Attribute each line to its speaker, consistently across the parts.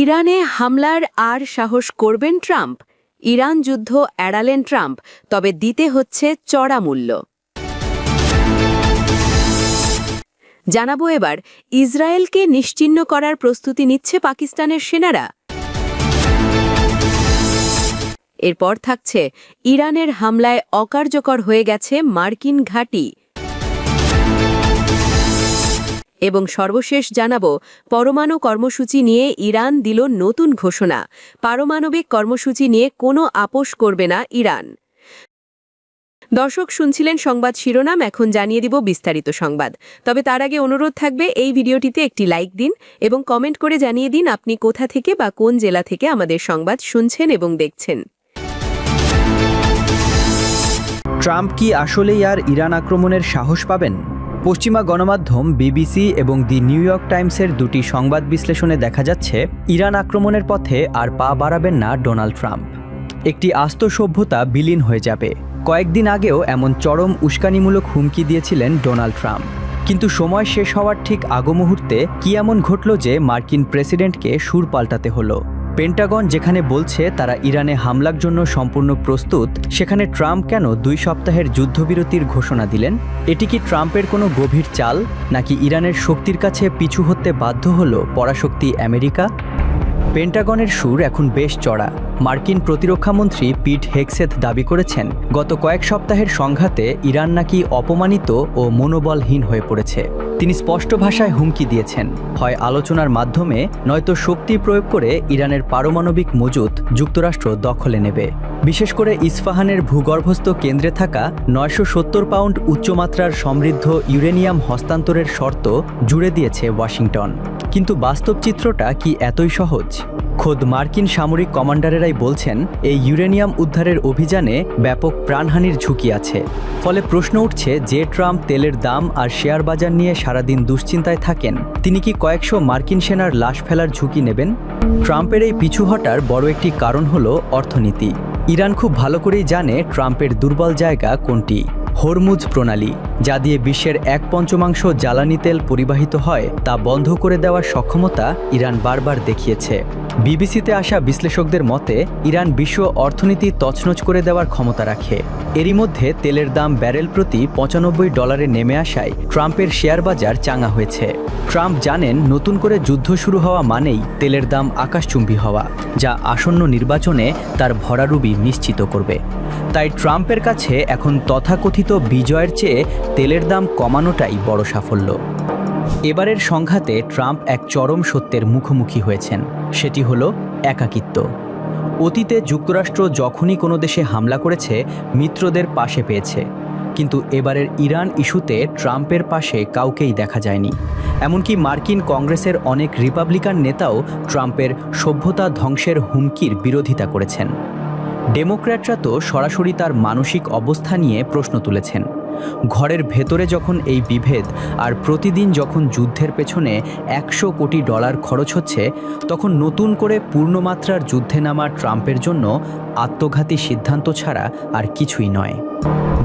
Speaker 1: ইরানে হামলার আর সাহস করবেন ট্রাম্প? ইরান যুদ্ধ এড়ালেন ট্রাম্প, তবে দিতে হচ্ছে চড়া মূল্য। জানাবো এবার, ইসরায়েলকে নিশ্চিহ্ন করার প্রস্তুতি নিচ্ছে পাকিস্তানের সেনারা। এরপর থাকছে ইরানের হামলায় অকার্যকর হয়ে গেছে মার্কিন ঘাঁটি। এবং সর্বশেষ জানাবো, পরমাণু কর্মসূচি নিয়ে ইরান দিল নতুন ঘোষণা। পারমাণবিক কর্মসূচি নিয়ে কোনো আপোষ করবে না ইরান। দর্শক, শুনছিলেন সংবাদ শিরোনাম, এখন জানিয়ে দিব বিস্তারিত সংবাদ। তবে তার আগে অনুরোধ থাকবে, এই ভিডিওটিতে একটি লাইক দিন এবং কমেন্ট করে জানিয়ে দিন আপনি কোথা থেকে বা কোন জেলা থেকে আমাদের সংবাদ শুনছেন এবং দেখছেন।
Speaker 2: ট্রাম্প কি আসলেই আর ইরান আক্রমণের সাহস পাবেন? পশ্চিমা গণমাধ্যম বিবিসি এবং দি নিউ ইয়র্ক টাইমসের দুটি সংবাদ বিশ্লেষণে দেখা যাচ্ছে, ইরান আক্রমণের পথে আর পা বাড়াবেন না ডোনাল্ড ট্রাম্প। একটি আস্ত সভ্যতা বিলীন হয়ে যাবে। কয়েকদিন আগেও এমন চরম উস্কানিমূলক হুমকি দিয়েছিলেন ডোনাল্ড ট্রাম্প। কিন্তু সময় শেষ হওয়ার ঠিক আগ মুহূর্তে কি এমন ঘটল যে মার্কিন প্রেসিডেন্টকে সুর পাল্টাতে হলো? পেন্টাগন যেখানে বলছে তারা ইরানে হামলার জন্য সম্পূর্ণ প্রস্তুত, সেখানে ট্রাম্প কেন 2 সপ্তাহের যুদ্ধবিরতির ঘোষণা দিলেন? এটি কি ট্রাম্পের কোনো গভীর চাল, নাকি ইরানের শক্তির কাছে পিছু হতে বাধ্য হলো পরাশক্তি আমেরিকা? পেন্টাগনের সুর এখন বেশ চড়া। মার্কিন প্রতিরক্ষামন্ত্রী পিট হেগসেথ দাবি করেছেন, গত কয়েক সপ্তাহের সংঘাতে ইরান নাকি অপমানিত ও মনোবলহীন হয়ে পড়েছে। তিনি স্পষ্ট ভাষায় হুমকি দিয়েছেন, হয় আলোচনার মাধ্যমে নয়তো শক্তি প্রয়োগ করে ইরানের পারমাণবিক মজুত যুক্তরাষ্ট্র দখলে নেবে। বিশেষ করে ইস্পাহানের ভূগর্ভস্থ কেন্দ্রে থাকা 970 পাউন্ড উচ্চমাত্রার সমৃদ্ধ ইউরেনিয়াম হস্তান্তরের শর্ত জুড়ে দিয়েছে ওয়াশিংটন। কিন্তু বাস্তব চিত্রটা কি এতই সহজ? খোদ মার্কিন সামরিক কমান্ডারেরাই বলছেন, এই ইউরেনিয়াম উদ্ধারের অভিযানে ব্যাপক প্রাণহানির ঝুঁকি আছে। ফলে প্রশ্ন উঠছে, যে ট্রাম্প তেলের দাম আর শেয়ার বাজার নিয়ে সারাদিন দুশ্চিন্তায় থাকেন, তিনি কি কয়েকশো মার্কিন সেনার লাশ ফেলার ঝুঁকি নেবেন? ট্রাম্পের এই পিছু হটার বড় একটি কারণ হলো অর্থনীতি। ইরান খুব ভালো করেই জানে ট্রাম্পের দুর্বল জায়গা কোনটি। হরমুজ প্রণালী, যা দিয়ে বিশ্বের 1/5 জ্বালানি তেল পরিবাহিত হয়, তা বন্ধ করে দেওয়ার সক্ষমতা ইরান বারবার দেখিয়েছে। বিবিসিতে আসা বিশ্লেষকদের মতে, ইরান বিশ্ব অর্থনীতি তছনছ করে দেওয়ার ক্ষমতা রাখে। এরই মধ্যে তেলের দাম ব্যারেল প্রতি $95 নেমে আসায় ট্রাম্পের শেয়ার বাজার চাঙা হয়েছে। ট্রাম্প জানেন, নতুন করে যুদ্ধ শুরু হওয়া মানেই তেলের দাম আকাশচুম্বী হওয়া, যা আসন্ন নির্বাচনে তার ভরাডুবি নিশ্চিত করবে। তাই ট্রাম্পের কাছে এখন তথাকথিত বিজয়ের চেয়ে তেলের দাম কমানোটাই বড় সাফল্য। এবারের সংঘাতে ট্রাম্প এক চরম সত্যের মুখোমুখি হয়েছেন, সেটি হলো একাকিত্ব। অতীতে যুক্তরাষ্ট্র যখনই কোনো দেশে হামলা করেছে, মিত্রদের পাশে পেয়েছে, কিন্তু এবারের ইরান ইস্যুতে ট্রাম্পের পাশে কাউকেই দেখা যায়নি। এমনকি মার্কিন কংগ্রেসের অনেক রিপাবলিকান নেতাও ট্রাম্পের সভ্যতা ধ্বংসের হুমকির বিরোধিতা করেছেন। ডেমোক্র্যাটরা তো সরাসরি তার মানসিক অবস্থা নিয়ে প্রশ্ন তুলেছেন। ঘরের ভেতরে যখন এই বিভেদ, আর প্রতিদিন যখন যুদ্ধের পেছনে $100 কোটি খরচ হচ্ছে, তখন নতুন করে পূর্ণমাত্রার যুদ্ধে নামা ট্রাম্পের জন্য আত্মঘাতী সিদ্ধান্ত ছাড়া আর কিছুই নয়।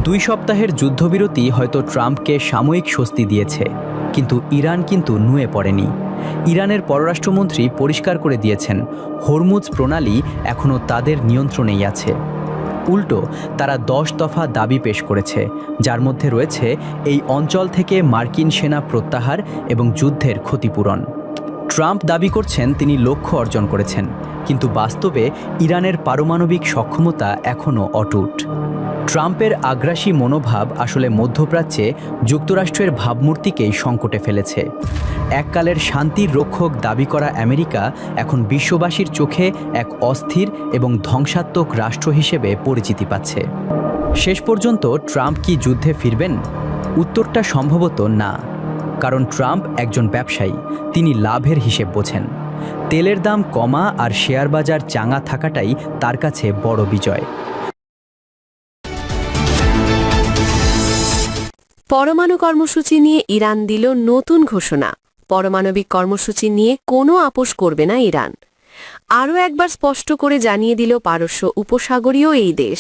Speaker 2: 2 সপ্তাহের যুদ্ধবিরতি হয়তো ট্রাম্পকে সাময়িক স্বস্তি দিয়েছে, কিন্তু ইরান কিন্তু নুয়ে পড়েনি। ইরানের পররাষ্ট্রমন্ত্রী পরিষ্কার করে দিয়েছেন, হরমুজ প্রণালী এখনও তাদের নিয়ন্ত্রণেই আছে। উল্টো তারা 10 দফা দাবি পেশ করেছে, যার মধ্যে রয়েছে এই অঞ্চল থেকে মার্কিন সেনা প্রত্যাহার এবং যুদ্ধের ক্ষতিপূরণ। ট্রাম্প দাবি করছেন তিনি লক্ষ্য অর্জন করেছেন, কিন্তু বাস্তবে ইরানের পারমাণবিক সক্ষমতা এখনও অটুট। ট্রাম্পের আগ্রাসী মনোভাব আসলে মধ্যপ্রাচ্যে যুক্তরাষ্ট্রের ভাবমূর্তিকেই সংকটে ফেলেছে। এককালের শান্তির রক্ষক দাবি করা আমেরিকা এখন বিশ্ববাসীর চোখে এক অস্থির এবং ধ্বংসাত্মক রাষ্ট্র হিসেবে পরিচিতি পাচ্ছে। শেষ পর্যন্ত ট্রাম্প কি যুদ্ধে ফিরবেন? উত্তরটা সম্ভবত না, কারণ ট্রাম্প একজন ব্যবসায়ী, তিনি লাভের হিসেব বোঝেন। তেলের দাম কমা আর শেয়ার বাজার চাঙা থাকাটাই তার কাছে বড় বিজয়।
Speaker 1: পরমাণু কর্মসূচি নিয়ে ইরান দিল নতুন ঘোষণা। পারমাণবিক কর্মসূচি নিয়ে কোনো আপোষ করবে না ইরান। আরও একবার স্পষ্ট করে জানিয়ে দিল পারস্য উপসাগরীয় এই দেশ,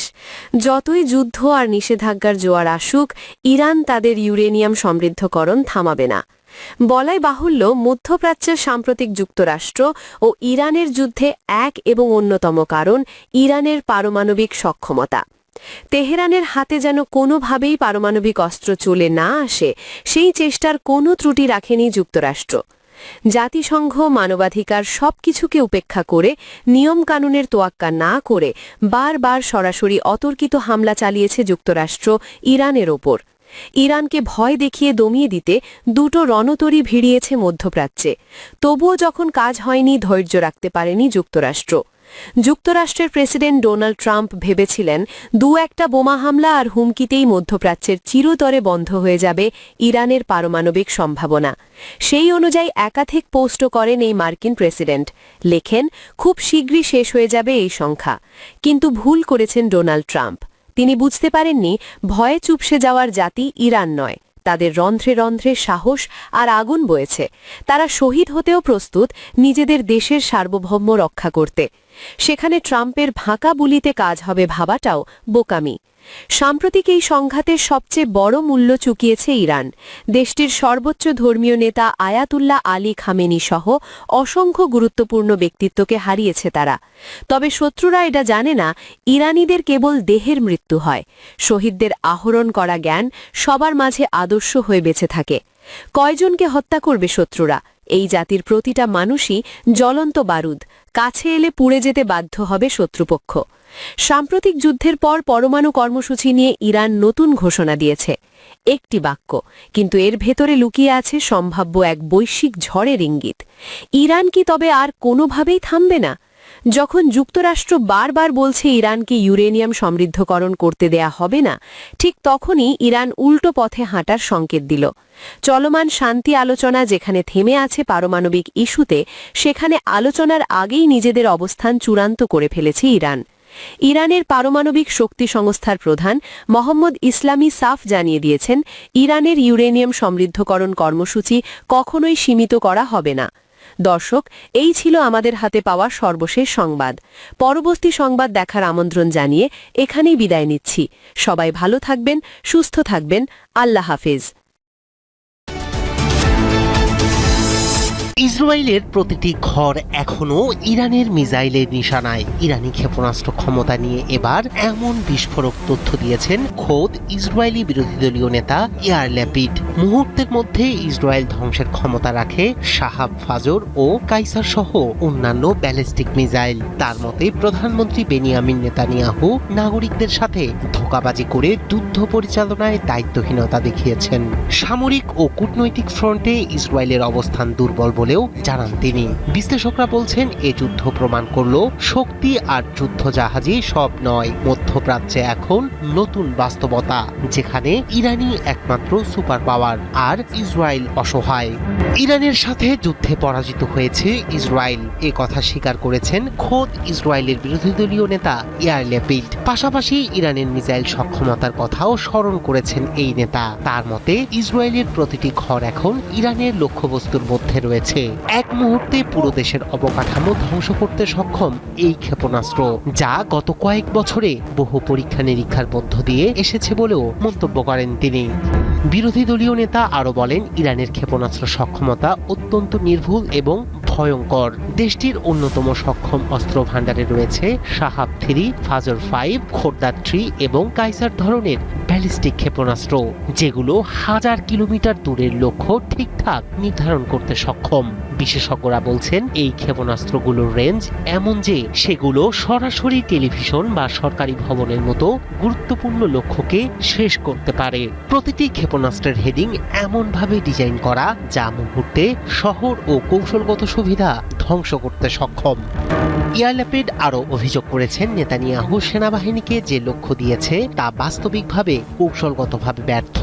Speaker 1: যতই যুদ্ধ আর নিষেধাজ্ঞার জোয়ার আসুক, ইরান তাদের ইউরেনিয়াম সমৃদ্ধকরণ থামাবে না। বলাই বাহুল্য, মধ্যপ্রাচ্যের সাম্প্রতিক যুক্তরাষ্ট্র ও ইরানের যুদ্ধে এক এবং অন্যতম কারণ ইরানের পারমাণবিক সক্ষমতা। তেহরানের হাতে যেন কোনোভাবেই পারমাণবিক অস্ত্র চলে না আসে, সেই চেষ্টার কোনো ত্রুটি রাখেনি যুক্তরাষ্ট্র। জাতিসংঘ, মানবাধিকার সবকিছুকে উপেক্ষা করে, নিয়মকানুনের তোয়াক্কা না করে বারবার সরাসরি অতর্কিত হামলা চালিয়েছে যুক্তরাষ্ট্র ইরানের ওপর। ইরানকে ভয় দেখিয়ে দমিয়ে দিতে দুটো রণতরী ভিড়িয়েছে মধ্যপ্রাচ্যে। তবুও যখন কাজ হয়নি, ধৈর্য রাখতে পারেনি যুক্তরাষ্ট্র। যুক্তরাষ্ট্রের প্রেসিডেন্ট ডোনাল্ড ট্রাম্প ভেবেছিলেন একটা বোমা হামলা আর হুমকিতেই মধ্যপ্রাচ্যের চিরতরে বন্ধ হয়ে যাবে ইরানের পারমাণবিক সম্ভাবনা। সেই অনুযায়ী একাধিক পোস্টও করেন এই মার্কিন প্রেসিডেন্ট। লেখেন, খুব শীঘ্রই শেষ হয়ে যাবে এই সংখ্যা। কিন্তু ভুল করেছেন ডোনাল্ড ট্রাম্প। তিনি বুঝতে পারেননি ভয়ে চুপসে যাওয়ার জাতি ইরান নয়, তাদের রন্ধ্রে রন্ধ্রে সাহস আর আগুন বয়েছে। তারা শহীদ হতেও প্রস্তুত নিজেদের দেশের সার্বভৌম রক্ষা করতে। সেখানে ট্রাম্পের ভাঁকা বুলিতে কাজ হবে ভাবাটাও বোকামি। সাম্প্রতিক এই সংঘাতের সবচেয়ে বড় মূল্য চুকিয়েছে ইরান। দেশটির সর্বোচ্চ ধর্মীয় নেতা আয়াতুল্লাহ আলী খামেনি সহ অসংখ্য গুরুত্বপূর্ণ ব্যক্তিত্বকে হারিয়েছে তারা। তবে শত্রুরা এটা জানে না, ইরানিদের কেবল দেহের মৃত্যু হয়, শহীদদের আহরণ করা জ্ঞান সবার মাঝে আদর্শ হয়ে বেঁচে থাকে। কয়জনকে হত্যা করবে শত্রুরা? এই জাতির প্রতিটা মানুষই জ্বলন্ত বারুদ, কাছে এলে পুড়ে যেতে বাধ্য হবে শত্রুপক্ষ। সাম্প্রতিক যুদ্ধের পর পরমাণু কর্মসূচি নিয়ে ইরান নতুন ঘোষণা দিয়েছে। একটি বাক্য, কিন্তু এর ভেতরে লুকিয়ে আছে সম্ভাব্য এক বৈশ্বিক ঝড়ের ইঙ্গিত। ইরান কি তবে আর কোনোভাবেই থামবে না? যখন যুক্তরাষ্ট্র বারবার বলছে ইরানকে ইউরেনিয়াম সমৃদ্ধকরণ করতে দেয়া হবে না, ঠিক তখনই ইরান উল্টো পথে হাঁটার সংকেত দিল। চলমান শান্তি আলোচনা যেখানে থেমে আছে পারমাণবিক ইস্যুতে, সেখানে আলোচনার আগেই নিজেদের অবস্থান চূড়ান্ত করে ফেলেছে ইরান। ইরানের পারমাণবিক শক্তি সংস্থার প্রধান মোহাম্মদ ইসলামী সাফ জানিয়ে দিয়েছেন, ইরানের ইউরেনিয়াম সমৃদ্ধকরণ কর্মসূচি কখনোই সীমিত করা হবে না। দর্শক, এই ছিল আমাদের হাতে পাওয়া সর্বশেষ সংবাদ। পরবর্তী সংবাদ দেখার আমন্ত্রণ জানিয়ে এখানেই বিদায় নিচ্ছি। সবাই ভালো থাকবেন, সুস্থ থাকবেন। আল্লাহ হাফেজ।
Speaker 3: ইসরায়েলের প্রতিটি ঘর এখনো ইরানের মিসাইলের নিশানায়। ইরানি ক্ষেপণাস্ত্র ক্ষমতা নিয়ে এবার এমন বিস্ফোরক তথ্য দিয়েছেন খোদ ইসরায়েলি বিরোধী দলীয় নেতা ইয়ার ল্যাপিড। মুহূর্তের মধ্যে ইসরায়েল ধ্বংসের ক্ষমতা রাখে শাহাব ফাজর ও কাইসার সহ অন্যান্য ব্যালিস্টিক মিসাইল। তার মতে প্রধানমন্ত্রী বেনিয়ামিন নেতানিয়াহু নাগরিকদের সাথে ধোঁকাবাজি করে যুদ্ধ পরিচালনায় দায়িত্বহীনতা দেখিয়েছেন। সামরিক ও কূটনৈতিক ফ্রন্টে ইসরায়েলের অবস্থান দুর্বল বলেও জানান তিনি। বিশ্লেষকরা বলছেন, এ যুদ্ধ প্রমাণ করল শক্তি আর যুদ্ধ জাহাজই সব নয়। মধ্যপ্রাচ্যে এখন নতুন বাস্তবতা, যেখানে ইরানই একমাত্র সুপার পাওয়ার আর ইসরায়েল অসহায়। ইরানের সাথে যুদ্ধে পরাজিত হয়েছে ইসরায়েল, এ কথা স্বীকার করেছেন খোদ ইসরায়েলের বিরোধী দলীয় নেতা ইয়ার ল্যাপিড। পাশাপাশি ইরানের মিসাইল সক্ষমতার কথাও স্মরণ করেছেন এই নেতা। তার মতে ইসরায়েলের প্রতিটি ঘর এখন ইরানের লক্ষ্যবস্তুর মধ্যে রয়েছে। এক মুহূর্তে পুরো দেশের অবকাঠামো ধ্বংস করতে সক্ষম এই ক্ষেপণাস্ত্র, যা গত কয়েক বছরে বহু পরীক্ষা নিরীক্ষার মধ্য দিয়ে এসেছে বলেও মন্তব্য করেন তিনি। বিরোধী দলীয় নেতা আরো বলেন, ইরানের ক্ষেপণাস্ত্র সক্ষমতা অত্যন্ত নির্ভুল এবং ভয়ঙ্কর। দেশটির অন্যতম সক্ষম অস্ত্র ভাণ্ডারে রয়েছে শাহাব 3, ফাজর 5, খোরদার 3 এবং কাইসার ধরনের ব্যালিস্টিক ক্ষেপণাস্ত্র, যেগুলো হাজার কিলোমিটার দূরের লক্ষ্য ঠিকঠাক নির্ধারণ করতে সক্ষম। বিশেষজ্ঞরা বলছেন, এই ক্ষেপণাস্ত্রগুলোর রেঞ্জ এমন যে সেগুলো সরাসরি টেলিভিশন বা সরকারি ভবনের মতো গুরুত্বপূর্ণ লক্ষ্যকে শেষ করতে পারে। প্রতিটি ক্ষেপণাস্ত্রের হেডিং এমনভাবে ডিজাইন করা যা মুহূর্তে শহর ও কৌশলগত সুবিধা ধ্বংস করতে সক্ষম। ইয়ার ল্যাপিড আরও অভিযোগ করেছেন, নেতানিয়াহু সেনাবাহিনীকে যে লক্ষ্য দিয়েছে তা বাস্তবিকভাবে কৌশলগতভাবে ব্যর্থ।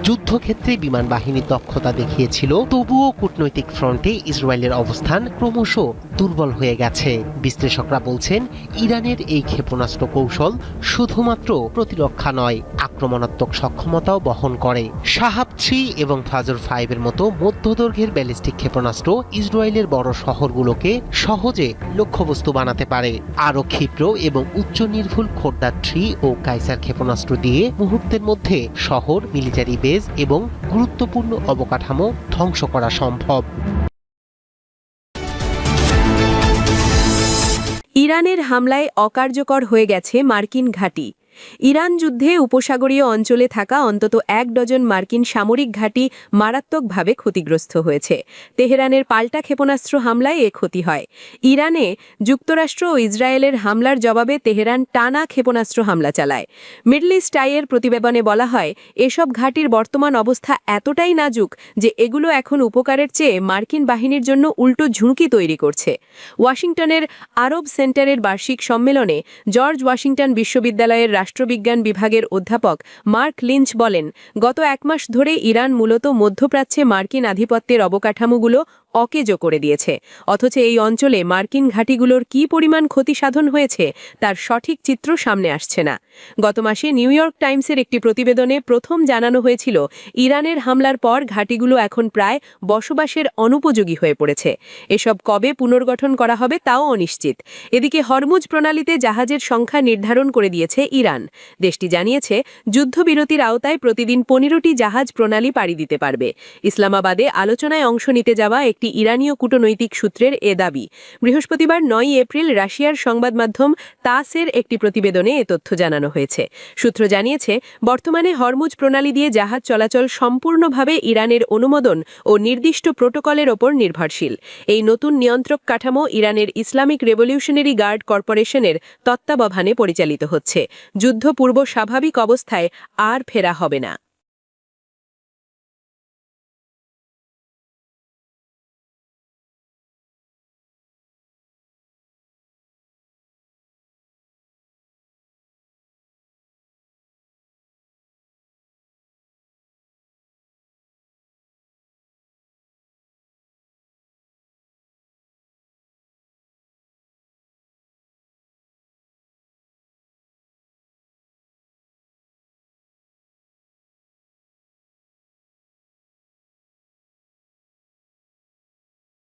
Speaker 3: যুদ্ধক্ষেত্রে বিমান বাহিনীর দক্ষতা দেখিয়েছিল, তবুও কূটনৈতিক ফ্রন্টে ইসরায়েলের অবস্থান ক্রমশ দুর্বল হয়ে গেছে। বিশ্লেষকরা বলছেন, ইরানের এই ক্ষেপণাস্ত্র কৌশল শুধুমাত্র প্রতিরক্ষা নয়, আক্রমণাত্মক সক্ষমতাও বহন করে। শাহাব 3 এবং ফাজর 5 এর মতো মধ্যদৈর্ঘ্যের ব্যালিস্টিক ক্ষেপণাস্ত্র ইসরায়েলের বড় শহরগুলোকে সহজে লক্ষ্যবস্তু বানাতে পারে। আরও ক্ষিপ্র এবং উচ্চ নির্ভুল খোরদার 3 ও কাইসার ক্ষেপণাস্ত্র দিয়ে মুহূর্তের মধ্যে শহর, মিলিটারি বেস বেজ এবং গুরুত্বপূর্ণ অবকাঠামো ধ্বংস করা সম্ভব।
Speaker 1: ইরানের হামলায় অকার্যকর হয়ে গেছে মার্কিন ঘাঁটি। ইরান যুদ্ধে উপসাগরীয় অঞ্চলে থাকা অন্তত ১ ডজন মার্কিন সামরিক ঘাঁটি মারাত্মকভাবে ক্ষতিগ্রস্ত হয়েছে। তেহরানের পাল্টা ক্ষেপণাস্ত্র হামলায় এ ক্ষতি হয়। ইরানে যুক্তরাষ্ট্র ও ইসরায়েলের হামলার জবাবে তেহরান টানা ক্ষেপণাস্ত্র হামলা চালায়। মিডল ইস্ট আইয়ের প্রতিবেদনে বলা হয়, এসব ঘাঁটির বর্তমান অবস্থা এতটাই নাজুক যে এগুলো এখন উপকারের চেয়ে মার্কিন বাহিনীর জন্য উল্টো ঝুঁকি তৈরি করছে। ওয়াশিংটনের আরব সেন্টারের বার্ষিক সম্মেলনে জর্জ ওয়াশিংটন বিশ্ববিদ্যালয়ের রাষ্ট্রবিজ্ঞান বিভাগের অধ্যাপক মার্ক লিঞ্চ বলেন, গত ১ মাস ধরে ইরান মূলত মধ্যপ্রাচ্যে মার্কিন আধিপত্যের অবকাঠামোগুলো অকেজো করে দিয়েছে। অথচ এই অঞ্চলে মার্কিন ঘাঁটিগুলোর কী পরিমাণ ক্ষতি সাধন হয়েছে তার সঠিক চিত্র সামনে আসছে না। গত মাসে নিউ ইয়র্ক টাইমসের একটি প্রতিবেদনে প্রথম জানানো হয়েছিল, ইরানের হামলার পর ঘাঁটিগুলো এখন প্রায় বসবাসের অনুপযোগী হয়ে পড়েছে। এসব কবে পুনর্গঠন করা হবে তাও অনিশ্চিত। এদিকে হরমুজ প্রণালীতে জাহাজের সংখ্যা নির্ধারণ করে দিয়েছে ইরান। দেশটি জানিয়েছে, যুদ্ধবিরতির আওতায় প্রতিদিন ১৫টি জাহাজ প্রণালী পাড়ি দিতে পারবে। ইসলামাবাদে আলোচনায় অংশ নিতে যাওয়া একটি ইরানীয় কূটনৈতিক সূত্রের এ দাবি। বৃহস্পতিবার ৯ এপ্রিল রাশিয়ার সংবাদ মাধ্যম তাসের একটি প্রতিবেদনে এ তথ্য জানানো হয়েছে। সূত্র জানিয়েছে, বর্তমানে হরমুজ প্রণালী দিয়ে জাহাজ চলাচল সম্পূর্ণভাবে ইরানের অনুমোদন ও নির্দিষ্ট প্রোটোকলের ওপর নির্ভরশীল। এই নতুন নিয়ন্ত্রক কাঠামো ইরানের ইসলামিক রেভলিউশনারি গার্ড কর্পোরেশনের তত্ত্বাবধানে পরিচালিত হচ্ছে। যুদ্ধপূর্ব স্বাভাবিক অবস্থায় আর ফেরা হবে না।